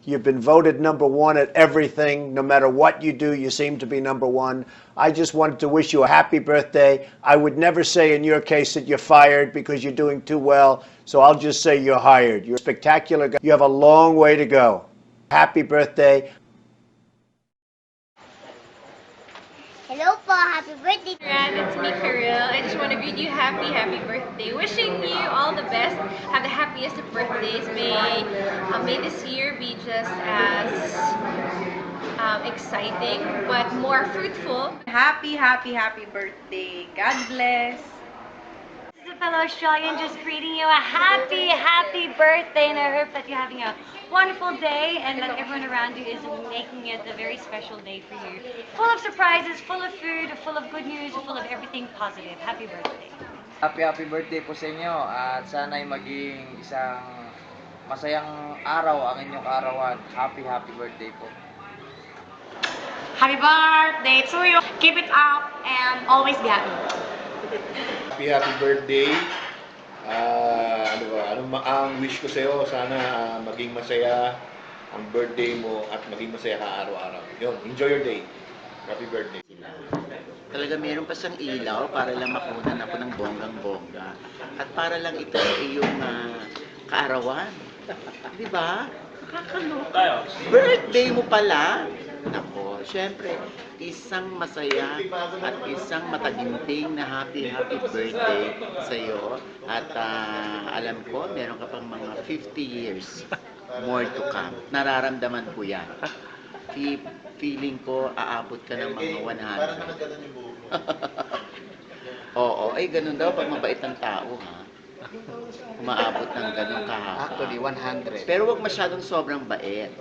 You've been voted #1 at everything. No matter what you do, you seem to be #1. I just wanted to wish you a happy birthday. I would never say in your case that you're fired because you're doing too well, so I'll just say you're hired. You're a spectacular guy. You have a long way to go. Happy birthday. Hello po, happy birthday. It's me, Karil. I just want to bid you happy birthday. Wishing you all the best. Have the happiest of birthdays. May this year be just as exciting, but more fruitful. Happy birthday. God bless. This is a fellow Australian just greeting you a happy birthday, and I hope that you're having a wonderful day and that everyone around you is making it a very special day for you. Full of surprises, full of food, full of good news, full of everything positive. Happy birthday. Happy birthday po sa inyo at sana'y maging isang masayang araw ang inyong kaarawan. Happy birthday po. Happy birthday to you. Keep it up and always be happy. Happy birthday. Ang wish ko sa'yo, sana maging masaya ang birthday mo at maging masaya ka araw-araw. Yun, enjoy your day. Happy birthday. Talaga meron pa siyang ilaw para lang makunan ako ng bonggang-bongga. At para lang ito sa iyong kaarawan. Di ba? Nakakaloka. Birthday mo pala. Nako, syempre, isang masaya at isang mataginting na happy birthday sa iyo. At alam ko, meron ka pang mga 50 years more to come. Nararamdaman ko yan. Feeling ko, aabot ka ng mga 100. Oo, ay ganun daw pag mabait ang tao, ha? Umaabot ng ganun kahaba. Actually, 100. Pero wag masyadong sobrang bait.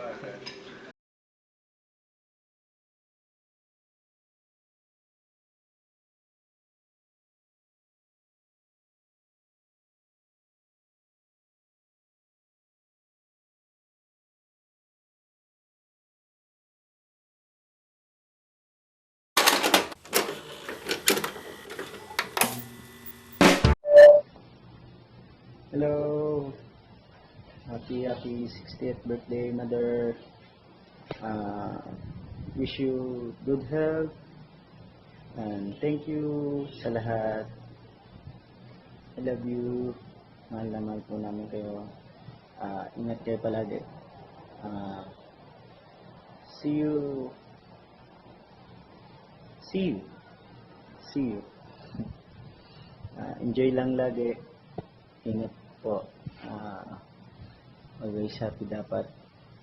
Hello! Happy 60th birthday, Mother. Wish you good health. And thank you sa lahat. I love you. Mahal na mahal po namin kayo. Ingat kayo palagi. See you. Enjoy lang lagi. Ingat po. Always happy dapat.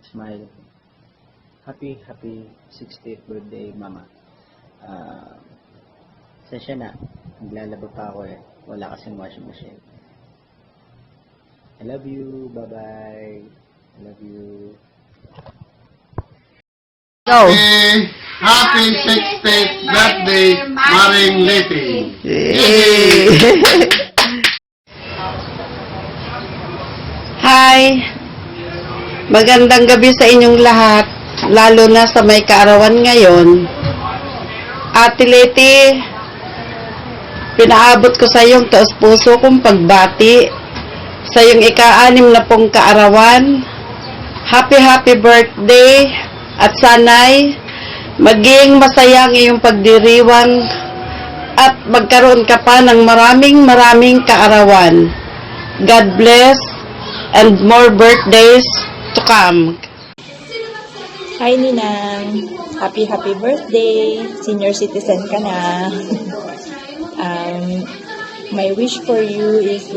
Smile. Happy 60th birthday, Mama. Sensya na. Naglalaba pa ako eh. Wala kasing washing machine. I love you. Bye-bye. I love you. Go! Happy 60th birthday, Maring Leti! Hi! Magandang gabi sa inyong lahat, lalo na sa may kaarawan ngayon. Ate Leti, pinaabot ko sa iyong taos puso kong pagbati sa iyong ika-6 na pong kaarawan. Happy birthday at sana'y maging masaya ang iyong pagdiriwang at magkaroon ka pa ng maraming kaarawan. God bless and more birthdays to come. Hi Ninang, happy birthday, senior citizen ka na. My wish for you is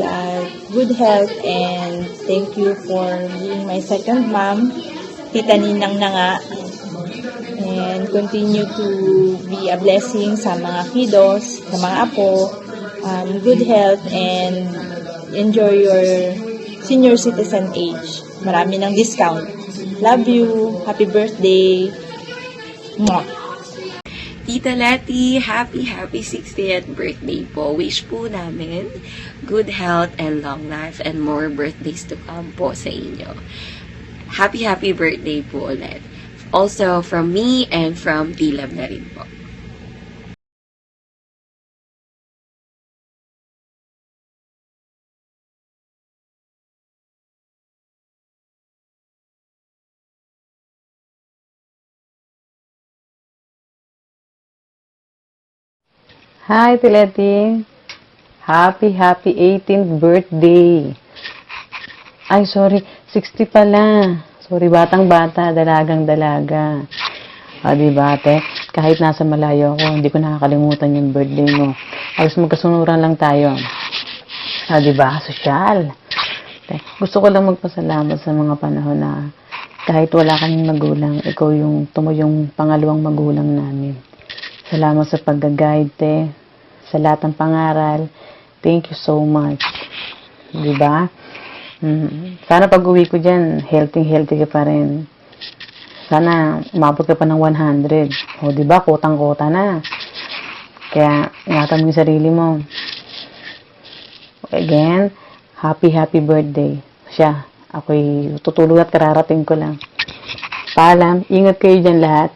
good health and thank you for being my second mom. Tita Ninang na nga. And continue to be a blessing sa mga kiddos, sa mga apo. Good health and enjoy your senior citizen age. Marami ng discount. Love you. Happy birthday. Mwah. Tita Leti, happy 60th birthday po. Wish po namin good health and long life and more birthdays to come po sa inyo. Happy birthday po ulit. Also from me and from T-Lab na rin po. Hi, Tileti. Happy 18th birthday. Ay, sorry. 60 pala. Sorry, batang-bata, dalagang-dalaga. Diba, ate? Kahit nasa malayo ako, hindi ko nakakalimutan yung birthday mo. Ayos magkasunuran lang tayo. Diba? Sosyal. Gusto ko lang magpasalamat sa mga panahon na kahit wala kaming magulang, ikaw yung tumuyong pangalawang magulang namin. Salamat sa pag-guide, te. Sa lahat ng pangaral. Thank you so much. Diba? Sana pag-uwi ko dyan, healthy ka pa rin. Sana umabot ka pa ng 100. O, diba? Kotang-kota na. Kaya, ingatan mo yung sarili mo. Again, happy birthday. Ako'y tutulog at kararating ko lang. Paalam, ingat kayo dyan lahat.